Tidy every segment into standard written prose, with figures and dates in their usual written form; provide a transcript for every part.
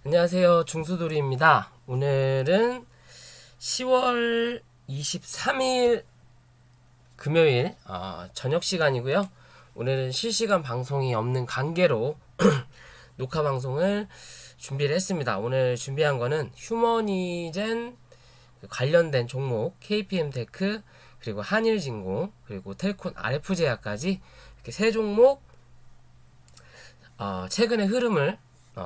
안녕하세요. 중수돌이입니다. 오늘은 10월 23일 금요일 저녁 시간이고요. 오늘은 실시간 방송이 없는 관계로 녹화 방송을 준비를 했습니다. 오늘 준비한 거는 휴머니젠 관련된 종목 KPM테크 그리고 한일진공 그리고 텔콘 RF제약까지 이렇게 세 종목 최근의 흐름을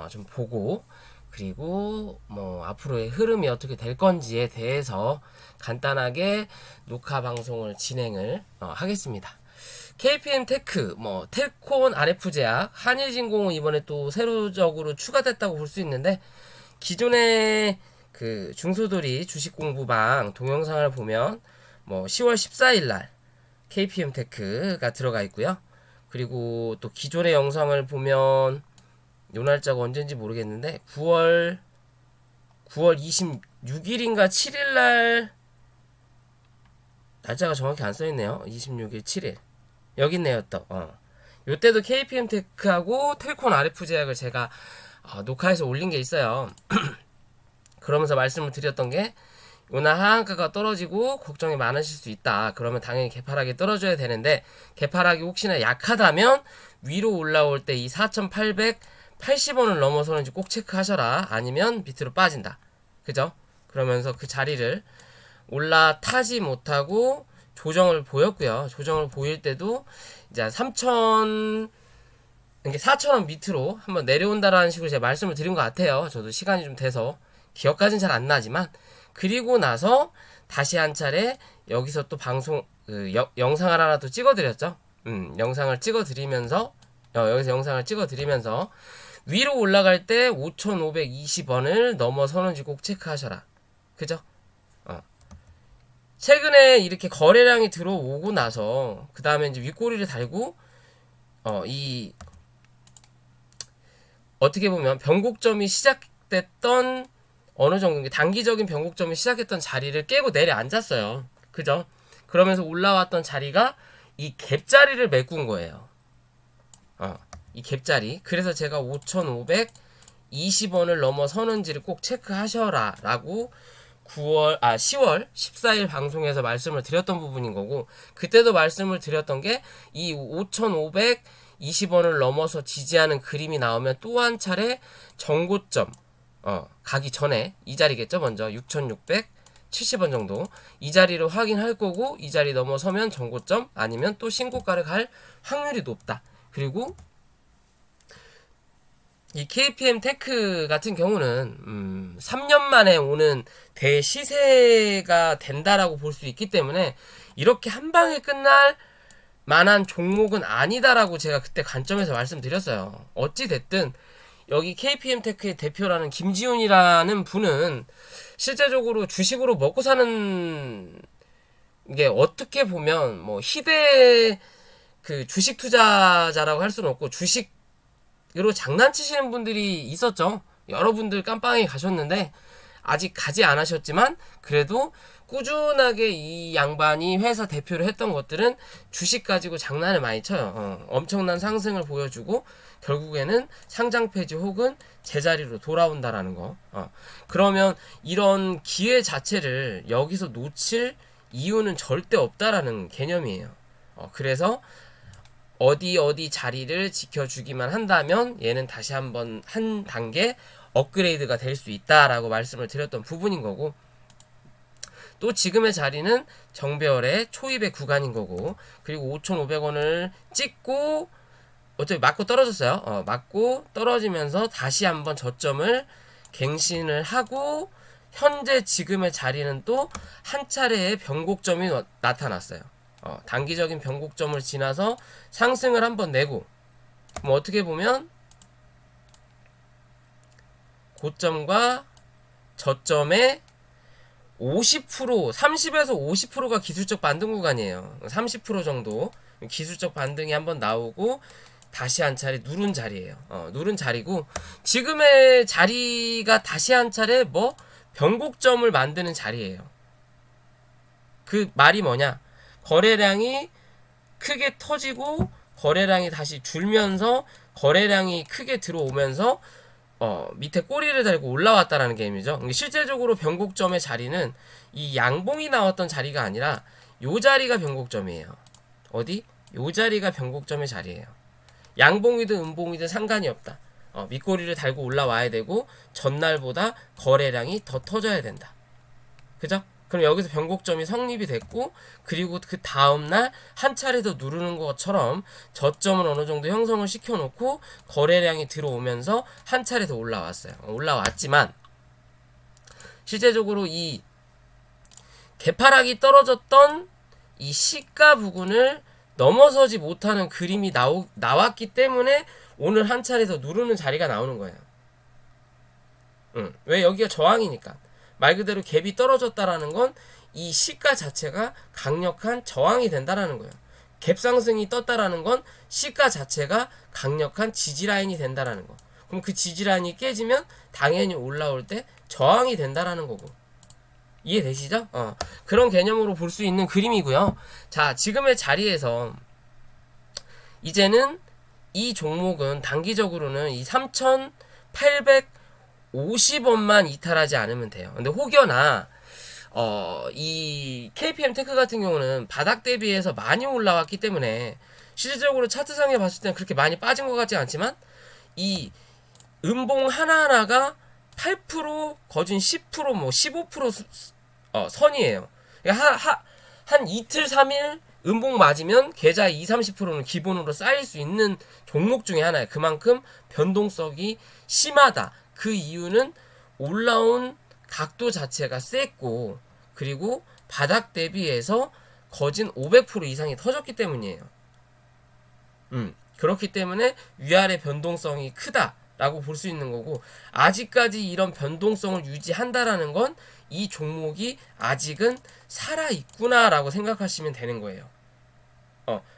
좀 보고 그리고 뭐 앞으로의 흐름이 어떻게 될 건지에 대해서 간단하게 녹화 방송을 진행을 하겠습니다. KPM 테크, 뭐 텔콘 RF제약, 한일진공은 이번에 또 세로적으로 추가됐다고 볼 수 있는데 기존의 그 중소돌이 주식 공부방 동영상을 보면 뭐 10월 14일 날 KPM 테크가 들어가 있고요. 그리고 또 기존의 영상을 보면 요 날짜가 언제인지 모르겠는데 9월 26일인가 7일날 날짜가 정확히 안 써있네요. 26일 7일 여기 있네요. 또 요때도 KPM테크하고 텔콘 RF제약을 제가 녹화해서 올린 게 있어요. 그러면서 말씀을 드렸던 게 요나 하한가가 떨어지고 걱정이 많으실 수 있다. 그러면 당연히 개파락이 떨어져야 되는데 개파락이 혹시나 약하다면 위로 올라올 때 이 4,880원을 넘어서는지 꼭 체크하셔라. 아니면 밑으로 빠진다. 그죠? 그러면서 그 자리를 올라타지 못하고 조정을 보였고요. 조정을 보일 때도 이제 3,000 이게 4,000원 밑으로 한번 내려온다라는 식으로 제가 말씀을 드린 것 같아요. 저도 시간이 좀 돼서 기억까지는 잘 안 나지만 그리고 나서 다시 한 차례 여기서 또 방송 영상을 하나 또 찍어드렸죠. 영상을 찍어드리면서 여기서 영상을 찍어드리면서 위로 올라갈 때 5,520원을 넘어서는지 꼭 체크하셔라. 그죠? 최근에 이렇게 거래량이 들어오고 나서 그 다음에 이제 윗꼬리를 달고 이 어떻게 보면 변곡점이 시작됐던 어느 정도 단기적인 변곡점이 시작했던 자리를 깨고 내려앉았어요. 그죠? 그러면서 올라왔던 자리가 이 갭자리를 메꾼 거예요. 이 갭자리. 그래서 제가 5,520원을 넘어서는지를 꼭 체크하셔라 라고 10월 14일 방송에서 말씀을 드렸던 부분인 거고 그때도 말씀을 드렸던 게 이 5,520원을 넘어서 지지하는 그림이 나오면 또 한 차례 정고점 가기 전에 이 자리겠죠. 먼저 6,670원 정도 이 자리를 확인할 거고 이 자리 넘어서면 정고점 아니면 또 신고가를 갈 확률이 높다. 그리고 이 KPM 테크 같은 경우는 3년 만에 오는 대시세가 된다라고 볼 수 있기 때문에 이렇게 한 방에 끝날 만한 종목은 아니다라고 제가 그때 관점에서 말씀드렸어요. 어찌 됐든 여기 KPM 테크의 대표라는 김지훈이라는 분은 실제적으로 주식으로 먹고 사는 게 어떻게 보면 뭐 희대 그 주식 투자자라고 할 수는 없고 주식으로 장난치시는 분들이 있었죠. 여러분들 깜빵에 가셨는데 아직 가지 않으셨지만 그래도 꾸준하게 이 양반이 회사 대표를 했던 것들은 주식 가지고 장난을 많이 쳐요. 엄청난 상승을 보여주고 결국에는 상장 폐지 혹은 제자리로 돌아온다라는 거. 그러면 이런 기회 자체를 여기서 놓칠 이유는 절대 없다라는 개념이에요. 그래서 어디 자리를 지켜주기만 한다면 얘는 다시 한번 한 단계 업그레이드가 될 수 있다라고 말씀을 드렸던 부분인 거고 또 지금의 자리는 정배열의 초입의 구간인 거고 그리고 5,500원을 찍고 어차피 맞고 떨어졌어요. 맞고 떨어지면서 다시 한번 저점을 갱신을 하고 현재 지금의 자리는 또 한 차례의 변곡점이 나타났어요. 단기적인 변곡점을 지나서 상승을 한번 내고 뭐 어떻게 보면 고점과 저점의 50% 30에서 50%가 기술적 반등 구간이에요. 30% 정도 기술적 반등이 한번 나오고 다시 한 차례 누른 자리예요. 누른 자리고 지금의 자리가 다시 한 차례 뭐 변곡점을 만드는 자리예요. 그 말이 뭐냐? 거래량이 크게 터지고 거래량이 다시 줄면서 거래량이 크게 들어오면서 밑에 꼬리를 달고 올라왔다라는 개념이죠. 실제적으로 변곡점의 자리는 이 양봉이 나왔던 자리가 아니라 요 자리가 변곡점이에요. 어디? 요 자리가 변곡점의 자리예요. 양봉이든 음봉이든 상관이 없다. 밑꼬리를 달고 올라와야 되고 전날보다 거래량이 더 터져야 된다. 그죠? 그럼 여기서 변곡점이 성립이 됐고, 그리고 그 다음날 한 차례 더 누르는 것처럼 저점을 어느 정도 형성을 시켜놓고 거래량이 들어오면서 한 차례 더 올라왔어요. 올라왔지만 실제적으로 이 개파락이 떨어졌던 이 시가 부근을 넘어서지 못하는 그림이 나왔기 때문에 오늘 한 차례 더 누르는 자리가 나오는 거예요. 왜? 여기가 저항이니까. 말 그대로 갭이 떨어졌다라는 건 이 시가 자체가 강력한 저항이 된다라는 거예요. 갭 상승이 떴다라는 건 시가 자체가 강력한 지지라인이 된다라는 거. 그럼 그 지지라인이 깨지면 당연히 올라올 때 저항이 된다라는 거고. 이해되시죠? 그런 개념으로 볼 수 있는 그림이고요. 자, 지금의 자리에서 이제는 이 종목은 단기적으로는 이 3,850원만 이탈하지 않으면 돼요. 근데 혹여나 이 KPM 테크 같은 경우는 바닥 대비해서 많이 올라왔기 때문에 실질적으로 차트상에 봤을 때는 그렇게 많이 빠진 것 같지 않지만 이 음봉 하나하나가 8% 거진 10% 뭐 15% 선이에요. 그러니까 한 이틀 3일 음봉 맞으면 계좌 20-30%는 기본으로 쌓일 수 있는 종목 중에 하나예요. 그만큼 변동성이 심하다. 그 이유는 올라온 각도 자체가 셌고, 그리고 바닥 대비해서 거진 500% 이상이 터졌기 때문이에요. 그렇기 때문에 위아래 변동성이 크다라고 볼 수 있는 거고, 아직까지 이런 변동성을 유지한다라는 건 이 종목이 아직은 살아있구나라고 생각하시면 되는 거예요.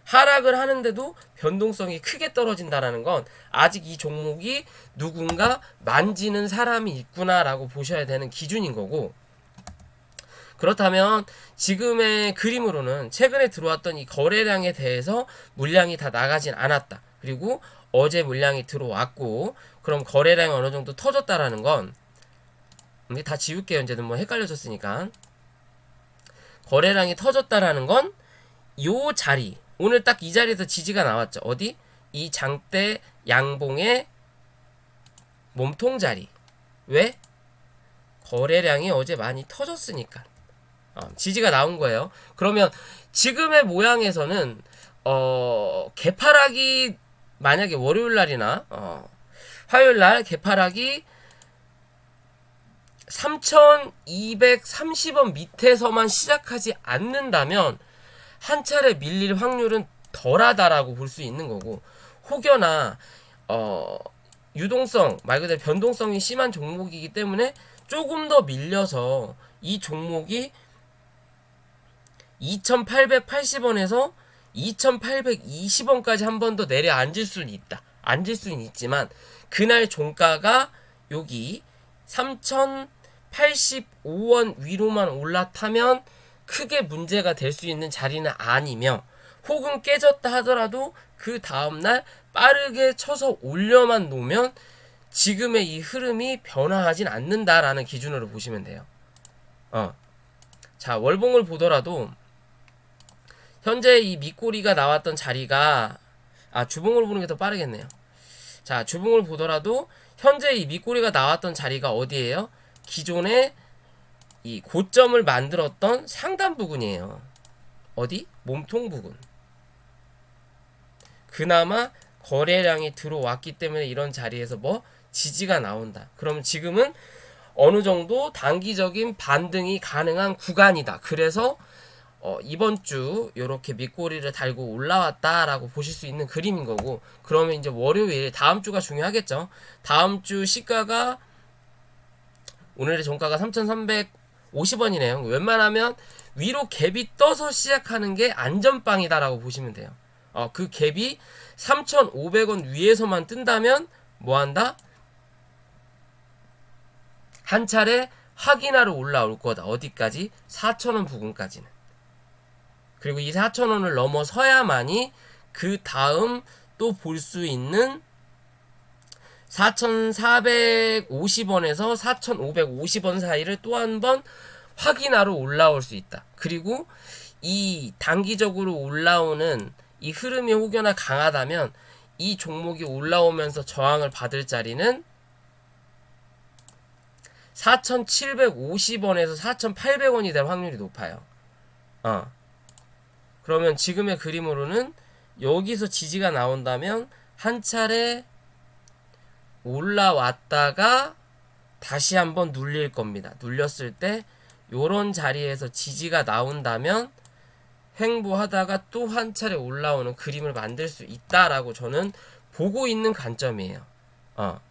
하락을 하는데도 변동성이 크게 떨어진다라는 건 아직 이 종목이 누군가 만지는 사람이 있구나라고 보셔야 되는 기준인 거고, 그렇다면 지금의 그림으로는 최근에 들어왔던 이 거래량에 대해서 물량이 다 나가진 않았다. 그리고 어제 물량이 들어왔고, 그럼 거래량이 어느 정도 터졌다라는 건, 이게 다 지울게요. 이제는 뭐 헷갈려졌으니까. 거래량이 터졌다라는 건 요 자리, 오늘 딱 이 자리에서 지지가 나왔죠. 어디? 이 장대 양봉의 몸통 자리. 왜? 거래량이 어제 많이 터졌으니까 지지가 나온 거예요. 그러면 지금의 모양에서는 개파락이 만약에 월요일날이나 화요일날 개파락이 3,230원 밑에서만 시작하지 않는다면 한 차례 밀릴 확률은 덜하다라고 볼 수 있는 거고, 혹여나 유동성, 말 그대로 변동성이 심한 종목이기 때문에 조금 더 밀려서 이 종목이 2,880원에서 2,820원까지 한 번 더 내려앉을 수는 있다. 앉을 수는 있지만 그날 종가가 여기 3,085원 위로만 올라타면 크게 문제가 될 수 있는 자리는 아니며, 혹은 깨졌다 하더라도 그 다음날 빠르게 쳐서 올려만 놓으면 지금의 이 흐름이 변화하진 않는다라는 기준으로 보시면 돼요. 자, 월봉을 보더라도 현재 이 밑꼬리가 나왔던 자리가, 주봉을 보는 게 더 빠르겠네요. 자, 주봉을 보더라도 현재 이 밑꼬리가 나왔던 자리가 어디예요? 기존에 이 고점을 만들었던 상단 부근이에요. 어디? 몸통 부근. 그나마 거래량이 들어왔기 때문에 이런 자리에서 뭐 지지가 나온다. 그러면 지금은 어느 정도 단기적인 반등이 가능한 구간이다. 그래서 이번 주 요렇게 밑꼬리를 달고 올라왔다라고 보실 수 있는 그림인 거고, 그러면 이제 월요일 다음 주가 중요하겠죠. 다음 주 시가가, 오늘의 종가가 3,350원이네요. 웬만하면 위로 갭이 떠서 시작하는 게 안전빵이다라고 보시면 돼요. 그 갭이 3,500원 위에서만 뜬다면 뭐한다? 한 차례 확인하러 올라올 거다. 어디까지? 4,000원 부근까지는. 그리고 이 4,000원을 넘어서야만이 그 다음 또 볼 수 있는 4,450원에서 4,550원 사이를 또 한 번 확인하러 올라올 수 있다. 그리고 이 단기적으로 올라오는 이 흐름이 혹여나 강하다면 이 종목이 올라오면서 저항을 받을 자리는 4,750원에서 4,800원이 될 확률이 높아요. 그러면 지금의 그림으로는 여기서 지지가 나온다면 한 차례 올라왔다가 다시 한번 눌릴 겁니다. 눌렸을 때 요런 자리에서 지지가 나온다면 횡보하다가 또 한 차례 올라오는 그림을 만들 수 있다라고 저는 보고 있는 관점이에요. 그럼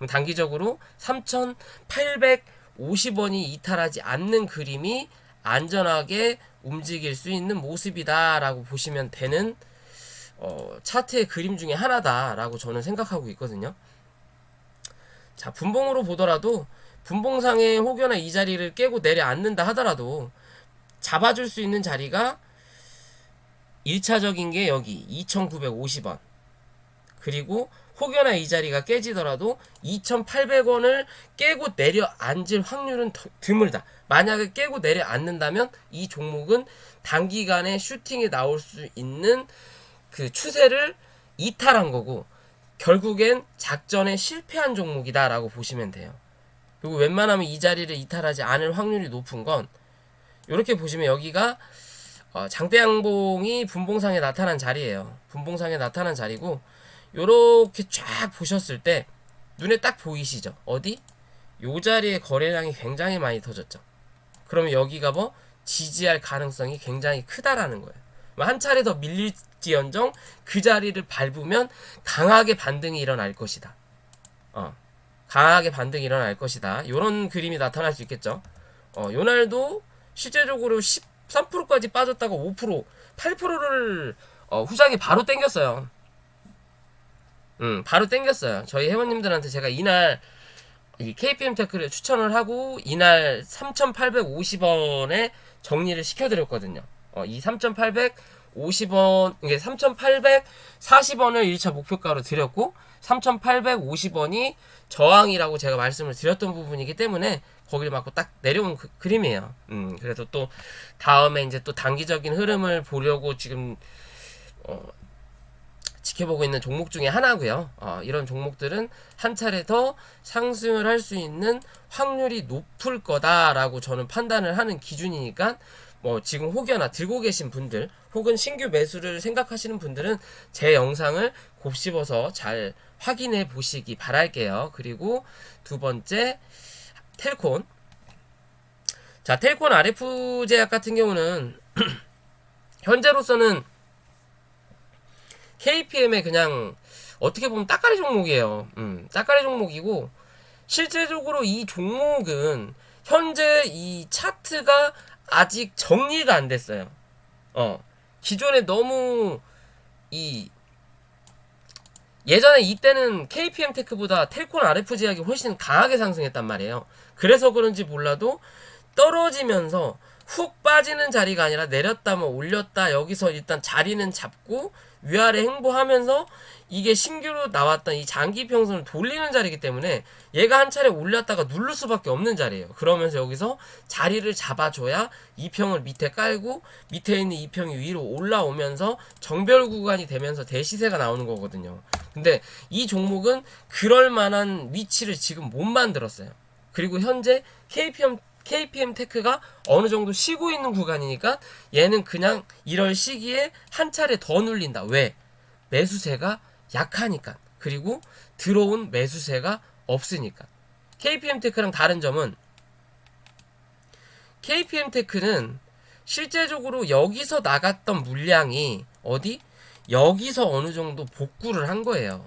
단기적으로 3,850원이 이탈하지 않는 그림이 안전하게 움직일 수 있는 모습이다라고 보시면 되는 차트의 그림 중에 하나다라고 저는 생각하고 있거든요. 자, 분봉으로 보더라도 분봉상에 혹여나 이 자리를 깨고 내려앉는다 하더라도 잡아줄 수 있는 자리가 1차적인 게 여기 2,950원, 그리고 혹여나 이 자리가 깨지더라도 2,800원을 깨고 내려앉을 확률은 드물다. 만약에 깨고 내려앉는다면 이 종목은 단기간에 슈팅이 나올 수 있는 그 추세를 이탈한 거고 결국엔 작전에 실패한 종목이다라고 보시면 돼요. 그리고 웬만하면 이 자리를 이탈하지 않을 확률이 높은 건 이렇게 보시면 여기가 장대양봉이 분봉상에 나타난 자리예요. 분봉상에 나타난 자리고 요렇게 쫙 보셨을 때 눈에 딱 보이시죠? 어디? 요 자리에 거래량이 굉장히 많이 터졌죠. 그러면 여기가 뭐 지지할 가능성이 굉장히 크다라는 거예요. 한 차례 더 밀릴지언정 그 자리를 밟으면 강하게 반등이 일어날 것이다. 강하게 반등이 일어날 것이다. 요런 그림이 나타날 수 있겠죠. 요날도 실제적으로 13%까지 빠졌다가 5%, 8%를 후장이 바로 땡겼어요. 바로 땡겼어요. 저희 회원님들한테 제가 이날 이 KPM테크를 추천을 하고 이날 3,850원에 정리를 시켜드렸거든요. 이 3,850원, 이게 3,840원을 1차 목표가로 드렸고 3,850원이 저항이라고 제가 말씀을 드렸던 부분이기 때문에 거기를 맞고 딱 내려온 그림이에요. 그래서 또 다음에 이제 또 단기적인 흐름을 보려고 지금 지켜보고 있는 종목 중에 하나고요. 이런 종목들은 한 차례 더 상승을 할 수 있는 확률이 높을 거다라고 저는 판단을 하는 기준이니까 뭐 지금 혹여나 들고 계신 분들 혹은 신규 매수를 생각하시는 분들은 제 영상을 곱씹어서 잘 확인해 보시기 바랄게요. 그리고 두 번째 텔콘. 자, 텔콘 RF제약 같은 경우는 현재로서는 KPM의 그냥 어떻게 보면 따까리 종목이에요. 따까리 종목이고 실제적으로 이 종목은 현재 이 차트가 아직 정리가 안 됐어요. 기존에 너무 예전에 이때는 KPM테크보다 텔콘 RF제약이 훨씬 강하게 상승했단 말이에요. 그래서 그런지 몰라도 떨어지면서 훅 빠지는 자리가 아니라 내렸다 뭐 올렸다 여기서 일단 자리는 잡고 위아래 횡보하면서 이게 신규로 나왔던 이 장기 평선을 돌리는 자리이기 때문에 얘가 한 차례 올렸다가 누를 수밖에 없는 자리예요. 그러면서 여기서 자리를 잡아줘야 2평을 밑에 깔고 밑에 있는 2평이 위로 올라오면서 정별 구간이 되면서 대시세가 나오는 거거든요. 근데 이 종목은 그럴 만한 위치를 지금 못 만들었어요. 그리고 현재 KPM테크가 어느 정도 쉬고 있는 구간이니까 얘는 그냥 이럴 시기에 한 차례 더 눌린다. 왜? 매수세가 약하니까. 그리고 들어온 매수세가 없으니까. KPM테크랑 다른 점은 KPM테크는 실제적으로 여기서 나갔던 물량이 어디? 여기서 어느 정도 복구를 한 거예요.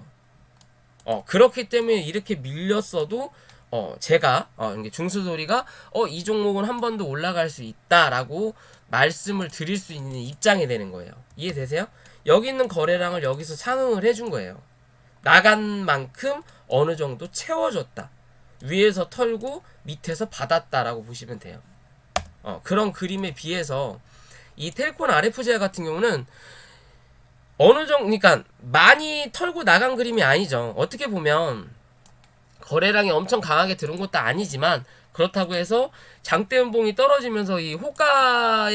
그렇기 때문에 이렇게 밀렸어도 제가 중수소리가 이 종목은 한 번 더 올라갈 수 있다라고 말씀을 드릴 수 있는 입장이 되는 거예요. 이해되세요? 여기 있는 거래량을 여기서 상응을 해준 거예요. 나간 만큼 어느 정도 채워줬다. 위에서 털고 밑에서 받았다라고 보시면 돼요. 그런 그림에 비해서 이 텔콘 RF제약 같은 경우는 어느 정도, 그러니까 많이 털고 나간 그림이 아니죠. 어떻게 보면 거래량이 엄청 강하게 들어온 것도 아니지만 그렇다고 해서 장대 연봉이 떨어지면서 이 호가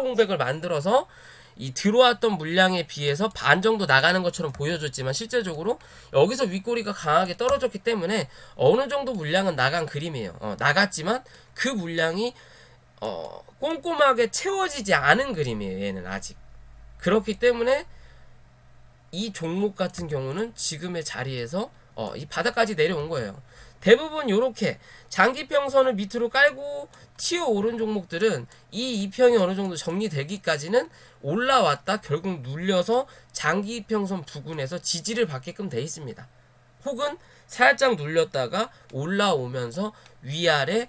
공백을 만들어서 이 들어왔던 물량에 비해서 반 정도 나가는 것처럼 보여줬지만 실제적으로 여기서 윗꼬리가 강하게 떨어졌기 때문에 어느 정도 물량은 나간 그림이에요. 나갔지만 그 물량이 꼼꼼하게 채워지지 않은 그림이에요. 얘는 아직. 그렇기 때문에 이 종목 같은 경우는 지금의 자리에서 이 바닥까지 내려온 거예요. 대부분 이렇게 장기평선을 밑으로 깔고 튀어 오른 종목들은 이 이평이 어느 정도 정리되기까지는 올라왔다 결국 눌려서 장기평선 부근에서 지지를 받게끔 돼 있습니다. 혹은 살짝 눌렸다가 올라오면서 위아래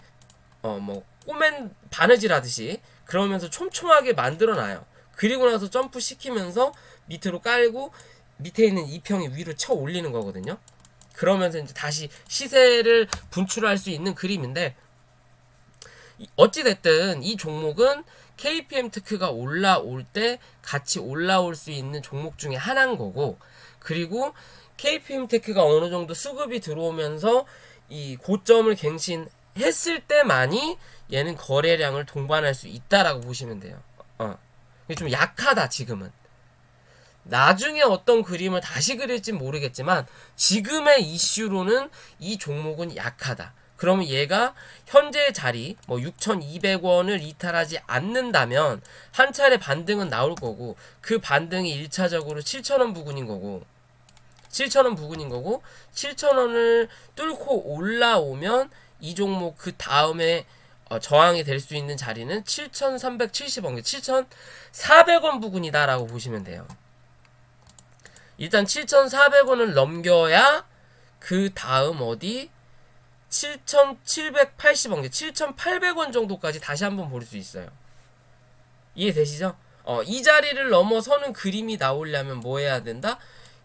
꼬맨 바느질 하듯이 그러면서 촘촘하게 만들어놔요. 그리고 나서 점프 시키면서 밑으로 깔고 밑에 있는 이평이 위로 쳐 올리는 거거든요. 그러면서 이제 다시 시세를 분출할 수 있는 그림인데, 어찌됐든 이 종목은 KPM 테크가 올라올 때 같이 올라올 수 있는 종목 중에 하나인 거고, 그리고 KPM 테크가 어느 정도 수급이 들어오면서 이 고점을 갱신했을 때만이 얘는 거래량을 동반할 수 있다라고 보시면 돼요. 이게 좀 약하다 지금은. 나중에 어떤 그림을 다시 그릴진 모르겠지만 지금의 이슈로는 이 종목은 약하다. 그러면 얘가 현재 자리 6,200원을 이탈하지 않는다면 한 차례 반등은 나올 거고, 그 반등이 1차적으로 7,000원 부근인 거고 7,000원을 뚫고 올라오면 이 종목 그 다음에 저항이 될 수 있는 자리는 7,370원, 7,400원 부근이다라고 보시면 돼요. 일단 7,400원을 넘겨야 그 다음 어디 7,780원, 7,800원 정도까지 다시 한번 볼 수 있어요. 이해되시죠? 이 자리를 넘어서는 그림이 나오려면 뭐 해야 된다?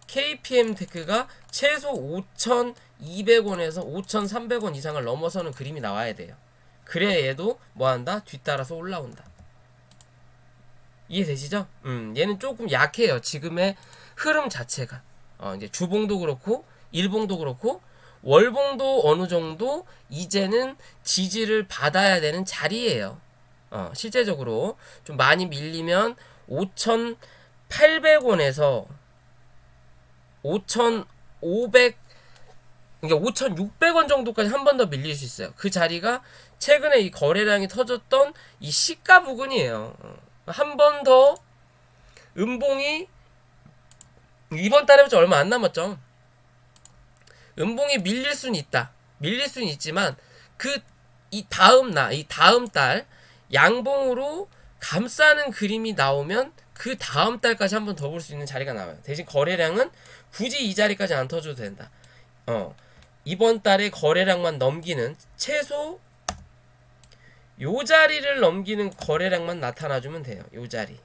KPM 테크가 최소 5,200원에서 5,300원 이상을 넘어서는 그림이 나와야 돼요. 그래야 얘도 뭐한다? 뒤따라서 올라온다. 이해되시죠? 얘는 조금 약해요. 지금의 흐름 자체가. 이제 주봉도 그렇고 일봉도 그렇고 월봉도 어느 정도 이제는 지지를 받아야 되는 자리예요. 실제적으로 좀 많이 밀리면 5,800원에서 5,500, 그러니까 5,600원 정도까지 한 번 더 밀릴 수 있어요. 그 자리가 최근에 이 거래량이 터졌던 이 시가 부근이에요. 한 번 더 음봉이 이번 달에부터 얼마 안 남았죠. 음봉이 밀릴 수는 있다. 밀릴 수는 있지만 이 다음 달 양봉으로 감싸는 그림이 나오면 그 다음 달까지 한 번 더 볼 수 있는 자리가 나와요. 대신 거래량은 굳이 이 자리까지 안 터져도 된다. 이번 달에 거래량만 넘기는 최소 요 자리를 넘기는 거래량만 나타나주면 돼요. 요 자리.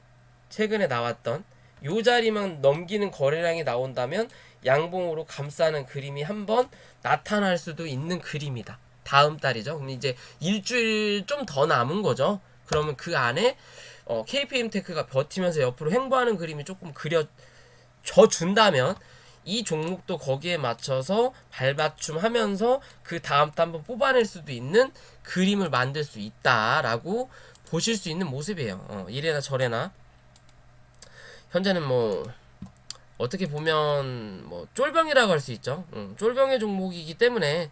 최근에 나왔던 요 자리만 넘기는 거래량이 나온다면 양봉으로 감싸는 그림이 한번 나타날 수도 있는 그림이다. 다음 달이죠. 그럼 이제 일주일 좀 더 남은 거죠. 그러면 그 안에 KPM 테크가 버티면서 옆으로 횡보하는 그림이 조금 그려져 준다면 이 종목도 거기에 맞춰서 발맞춤하면서 그 다음 달 한번 뽑아낼 수도 있는 그림을 만들 수 있다라고 보실 수 있는 모습이에요. 이래나 저래나 현재는 어떻게 보면 쫄병이라고 할 수 있죠. 쫄병의 종목이기 때문에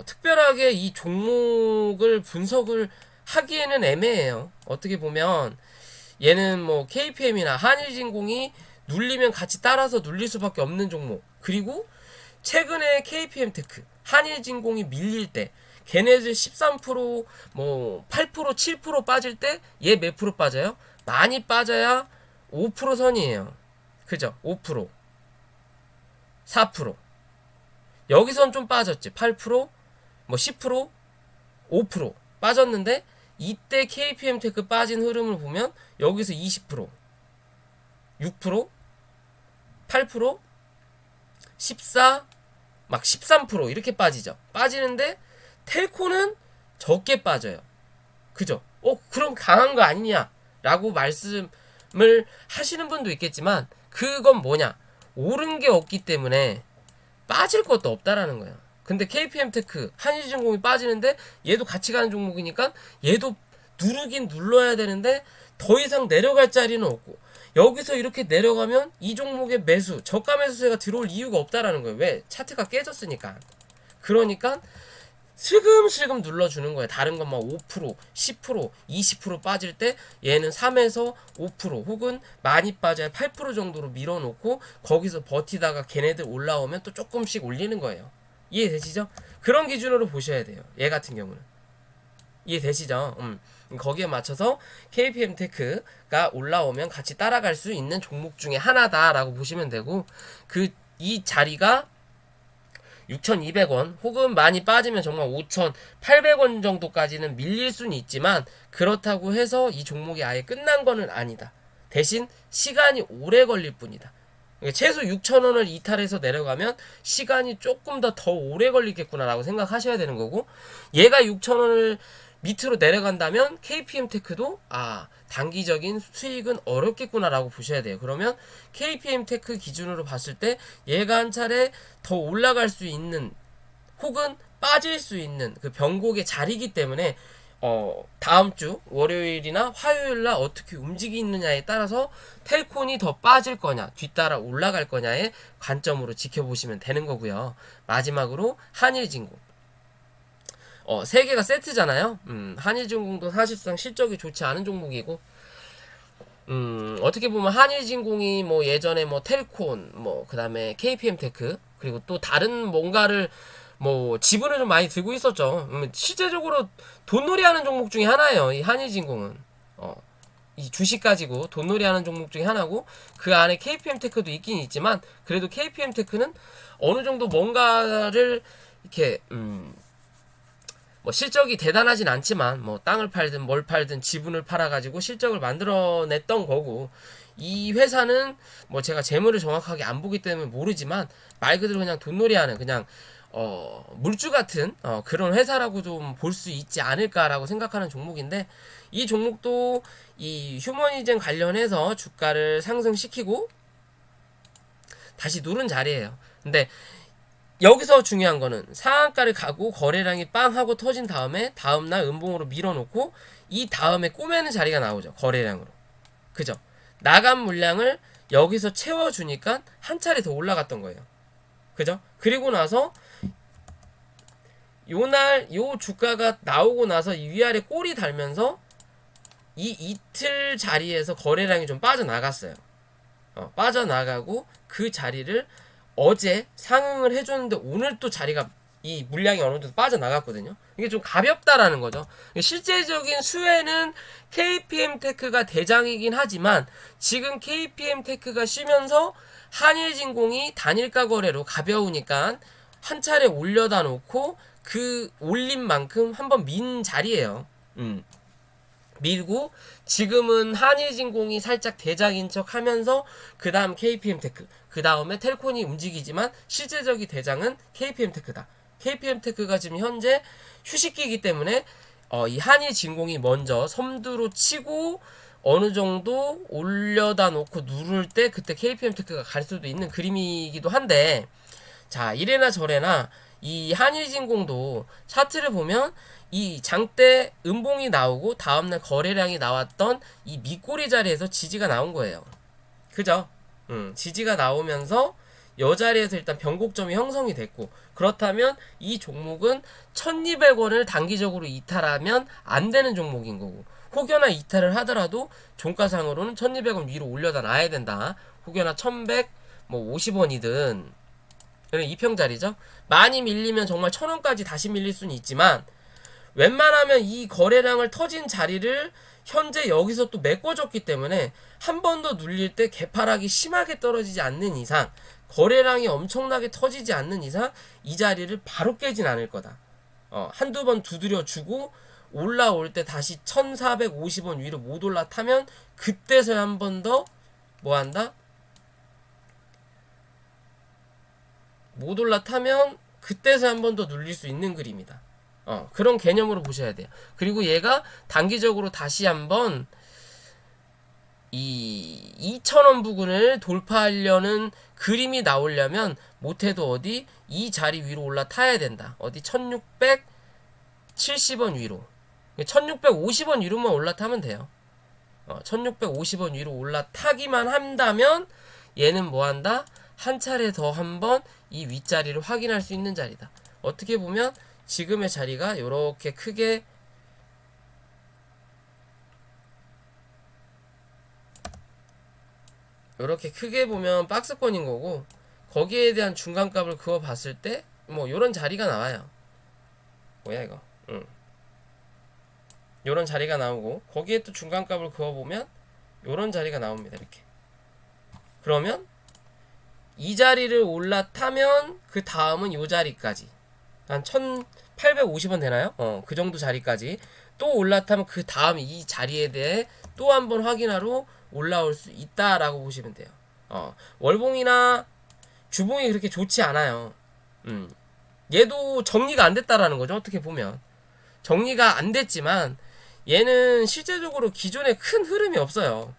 특별하게 이 종목을 분석을 하기에는 애매해요. 어떻게 보면 얘는 KPM이나 한일진공이 눌리면 같이 따라서 눌릴 수밖에 없는 종목. 그리고 최근에 KPM 테크, 한일진공이 밀릴 때 걔네들 13%, 8%, 7% 빠질 때 얘 몇 프로 빠져요? 많이 빠져야 5% 선이에요. 그죠? 5%, 4%. 여기선 좀 빠졌지. 8%, 10%, 5% 빠졌는데 이때 KPM 테크 빠진 흐름을 보면 여기서 20%, 6%, 8%, 14, 13% 이렇게 빠지죠. 빠지는데 텔코는 적게 빠져요. 그죠? 그럼 강한 거 아니냐? 라고 말씀을 하시는 분도 있겠지만 그건 뭐냐? 오른 게 없기 때문에 빠질 것도 없다라는 거예요. 근데 KPM테크, 한일중공이 빠지는데 얘도 같이 가는 종목이니까 얘도 누르긴 눌러야 되는데 더 이상 내려갈 자리는 없고, 여기서 이렇게 내려가면 이 종목의 매수, 저가 매수세가 들어올 이유가 없다라는 거예요. 왜? 차트가 깨졌으니까. 그러니까 슬금슬금 눌러주는 거예요. 다른 건 막 5%, 10%, 20% 빠질 때 얘는 3에서 5% 혹은 많이 빠져야 8% 정도로 밀어놓고 거기서 버티다가 걔네들 올라오면 또 조금씩 올리는 거예요. 이해되시죠? 그런 기준으로 보셔야 돼요. 얘 같은 경우는. 이해되시죠? 거기에 맞춰서 KPM테크가 올라오면 같이 따라갈 수 있는 종목 중에 하나다라고 보시면 되고, 이 자리가 6,200원 혹은 많이 빠지면 정말 5,800원 정도까지는 밀릴 수는 있지만, 그렇다고 해서 이 종목이 아예 끝난 거는 아니다. 대신 시간이 오래 걸릴 뿐이다. 최소 6,000원을 이탈해서 내려가면 시간이 조금 더 오래 걸리겠구나라고 생각하셔야 되는 거고, 얘가 6,000원을 밑으로 내려간다면 KPM테크도 단기적인 수익은 어렵겠구나라고 보셔야 돼요. 그러면 KPM테크 기준으로 봤을 때 얘가 한 차례 더 올라갈 수 있는 혹은 빠질 수 있는 그 변곡의 자리이기 때문에 다음 주 월요일이나 화요일날 어떻게 움직이느냐에 따라서 텔콘이 더 빠질 거냐 뒤따라 올라갈 거냐의 관점으로 지켜보시면 되는 거고요. 마지막으로 한일진공, 세 개가 세트잖아요. 한일진공도 사실상 실적이 좋지 않은 종목이고, 어떻게 보면 한일진공이 뭐 예전에 뭐 텔콘, 뭐 그 다음에 KPM테크, 그리고 또 다른 뭔가를 뭐 지분을 좀 많이 들고 있었죠. 실제적으로 돈놀이하는 종목 중에 하나예요. 이 한일진공은 이 주식 가지고 돈놀이하는 종목 중에 하나고, 그 안에 KPM테크도 있긴 있지만 그래도 KPM테크는 어느 정도 뭔가를 이렇게 뭐 실적이 대단하진 않지만 뭐 땅을 팔든 뭘 팔든 지분을 팔아가지고 실적을 만들어냈던 거고, 이 회사는 뭐 제가 재물을 정확하게 안 보기 때문에 모르지만 말 그대로 그냥 돈놀이하는 그냥 물주 같은 그런 회사라고 좀 볼 수 있지 않을까라고 생각하는 종목인데, 이 종목도 이 휴머니즘 관련해서 주가를 상승시키고 다시 누른 자리예요. 근데 여기서 중요한 거는 상한가를 가고 거래량이 빵 하고 터진 다음에 다음날 음봉으로 밀어놓고 이 다음에 꼬매는 자리가 나오죠. 거래량으로. 그죠? 나간 물량을 여기서 채워주니까 한 차례 더 올라갔던 거예요. 그죠? 그리고 나서 요 주가가 나오고 나서 이 위아래 꼬리 달면서 이 이틀 자리에서 거래량이 좀 빠져나갔어요. 빠져나가고 그 자리를 어제 상응을 해줬는데 오늘 또 자리가 이 물량이 어느 정도 빠져나갔거든요. 이게 좀 가볍다라는 거죠. 실제적인 수혜는 KPM테크가 대장이긴 하지만 지금 KPM테크가 쉬면서 한일진공이 단일가 거래로 가벼우니까 한 차례 올려다 놓고 그 올린 만큼 한번 민 자리예요. 밀고 지금은 한일진공이 살짝 대장인 척 하면서 그 다음 KPM테크, 그 다음에 텔콘이 움직이지만 실제적인 대장은 KPM테크다. KPM테크가 지금 현재 휴식기이기 때문에 이 한일진공이 먼저 섬두로 치고 어느 정도 올려다 놓고 누를 때 그때 KPM테크가 갈 수도 있는 그림이기도 한데, 자, 이래나 저래나 이 한일진공도 차트를 보면 이 장대 음봉이 나오고 다음날 거래량이 나왔던 이 밑꼬리 자리에서 지지가 나온 거예요. 그죠? 지지가 나오면서 여 자리에서 일단 변곡점이 형성이 됐고, 그렇다면 이 종목은 1200원을 단기적으로 이탈하면 안 되는 종목인 거고, 혹여나 이탈을 하더라도 종가상으로는 1200원 위로 올려다 놔야 된다. 혹여나 1150원이든 이런 이평자리죠. 많이 밀리면 정말 1000원까지 다시 밀릴 수는 있지만 웬만하면 이 거래량을 터진 자리를 현재 여기서 또 메꿔줬기 때문에 한 번 더 눌릴 때 개파락이 심하게 떨어지지 않는 이상, 거래량이 엄청나게 터지지 않는 이상 이 자리를 바로 깨진 않을 거다. 한두 번 두드려주고 올라올 때 다시 1450원 위로 못 올라타면 그때서야 한 번 더 뭐한다? 못 올라타면 그때서 한 번 더 눌릴 수 있는 그림이다. 그런 개념으로 보셔야 돼요. 그리고 얘가 단기적으로 다시 한번 이 2,000원 부근을 돌파하려는 그림이 나오려면 못해도 어디 이 자리 위로 올라타야 된다. 어디 1670원 위로, 1650원 위로만 올라타면 돼요. 1650원 위로 올라타기만 한다면 얘는 뭐한다? 한 차례 더 한번 이 윗자리를 확인할 수 있는 자리다. 어떻게 보면 지금의 자리가 이렇게 크게 보면 박스권인 거고, 거기에 대한 중간값을 그어 봤을 때 뭐 요런 자리가 나와요. 뭐야 이거? 요런 자리가 나오고, 거기에 또 중간값을 그어 보면 요런 자리가 나옵니다. 이렇게. 그러면 이 자리를 올라타면 그 다음은 요 자리까지 한 1850원 되나요? 그 정도 자리까지 또 올라타면 그 다음 이 자리에 대해 또 한번 확인하러 올라올 수 있다라고 보시면 돼요. 월봉이나 주봉이 그렇게 좋지 않아요. 얘도 정리가 안 됐다라는 거죠. 어떻게 보면 정리가 안 됐지만 얘는 실제적으로 기존에 큰 흐름이 없어요.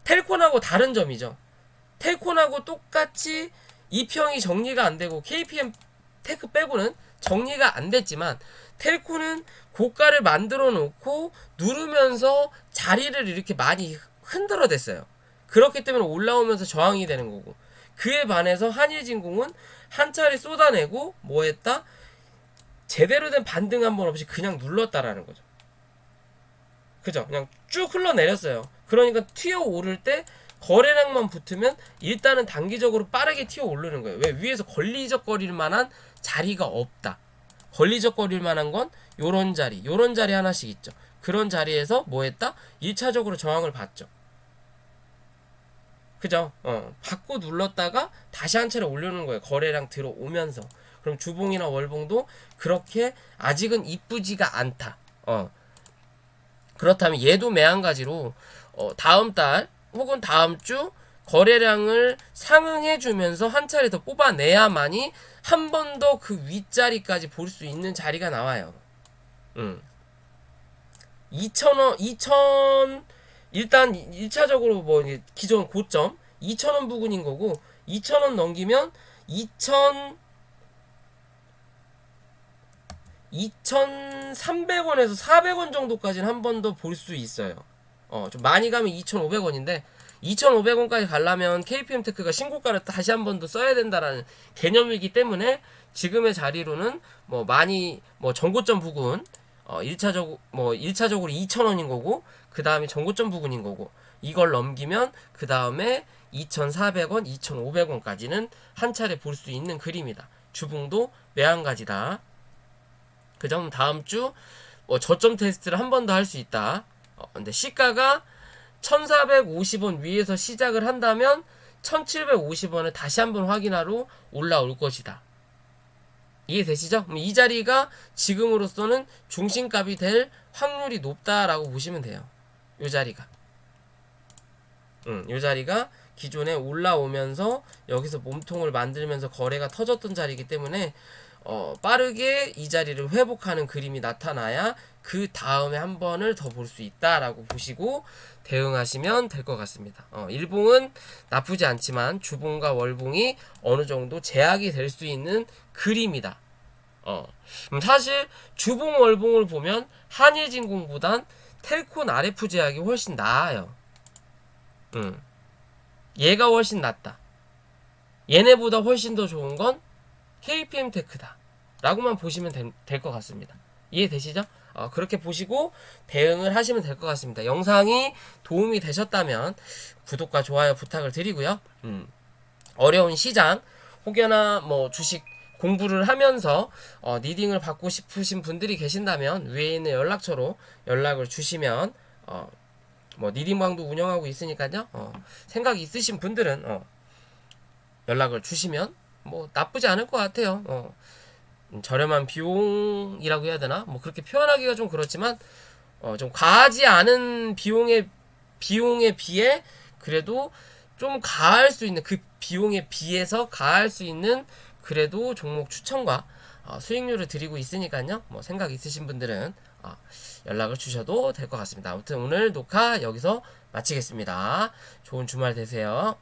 텔콘하고 다른 점이죠. 텔콘하고 똑같이 이평이 정리가 안 되고 KPM 테크 빼고는 정리가 안 됐지만, 텔코는 고가를 만들어 놓고 누르면서 자리를 이렇게 많이 흔들어 댔어요. 그렇기 때문에 올라오면서 저항이 되는 거고, 그에 반해서 한일진공은 한 차례 쏟아내고 뭐 했다? 제대로 된 반등 한 번 없이 그냥 눌렀다라는 거죠. 그죠? 그냥 쭉 흘러내렸어요. 그러니까 튀어 오를 때 거래량만 붙으면 일단은 단기적으로 빠르게 튀어 오르는 거예요. 왜? 위에서 걸리적거릴 만한 자리가 없다. 걸리적거릴 만한 건 요런 자리 하나씩 있죠. 그런 자리에서 뭐 했다? 1차적으로 저항을 받죠. 그죠? 받고 눌렀다가 다시 한 차례 올려놓은 거예요. 거래량 들어오면서. 그럼 주봉이나 월봉도 그렇게 아직은 이쁘지가 않다. 그렇다면 얘도 매한가지로 다음 달 혹은 다음 주 거래량을 상응해주면서 한 차례 더 뽑아내야만이 한 번 더 그 윗자리까지 볼 수 있는 자리가 나와요. 2,000원, 일단 1차적으로 뭐 기존 고점 2,000원 부근인 거고, 2,000원 넘기면 2,300원에서 400원 정도까지는 한 번 더 볼 수 있어요. 좀 많이 가면 2,500원인데 2,500원까지 가려면 KPM테크가 신고가를 다시 한 번 더 써야 된다라는 개념이기 때문에 지금의 자리로는 뭐 많이 뭐 전고점 부근 1차적으로 2,000원인 거고, 그 다음에 전고점 부근인 거고, 이걸 넘기면 그 다음에 2,400원, 2,500원까지는 한 차례 볼 수 있는 그림이다. 주봉도 매한가지다. 그 점 다음 주 저점 테스트를 한 번 더 할 수 있다. 근데 시가가 1,450원 위에서 시작을 한다면 1,750원을 다시 한번 확인하러 올라올 것이다. 이해되시죠? 이 자리가 지금으로서는 중심값이 될 확률이 높다라고 보시면 돼요. 이 자리가. 이 자리가 기존에 올라오면서 여기서 몸통을 만들면서 거래가 터졌던 자리이기 때문에 빠르게 이 자리를 회복하는 그림이 나타나야 그 다음에 한 번을 더 볼 수 있다라고 보시고 대응하시면 될 것 같습니다. 일봉은 나쁘지 않지만 주봉과 월봉이 어느 정도 제약이 될 수 있는 그림이다. 사실 주봉 월봉을 보면 한일진공보단 텔콘 RF 제약이 훨씬 나아요. 얘가 훨씬 낫다. 얘네보다 훨씬 더 좋은 건 KPM테크다 라고만 보시면 될 것 같습니다. 이해되시죠? 그렇게 보시고 대응을 하시면 될 것 같습니다. 영상이 도움이 되셨다면 구독과 좋아요 부탁을 드리고요. 어려운 시장 혹여나 뭐 주식 공부를 하면서 리딩을 받고 싶으신 분들이 계신다면 위에 있는 연락처로 연락을 주시면 뭐 리딩방도 운영하고 있으니까요. 생각이 있으신 분들은 연락을 주시면 뭐 나쁘지 않을 것 같아요. 저렴한 비용이라고 해야 되나? 뭐 그렇게 표현하기가 좀 그렇지만 좀 과하지 않은 비용에 비해 그래도 좀 가할 수 있는, 그 비용에 비해서 가할 수 있는 그래도 종목 추천과 수익률을 드리고 있으니까요. 뭐 생각 있으신 분들은 연락을 주셔도 될 것 같습니다. 아무튼 오늘 녹화 여기서 마치겠습니다. 좋은 주말 되세요.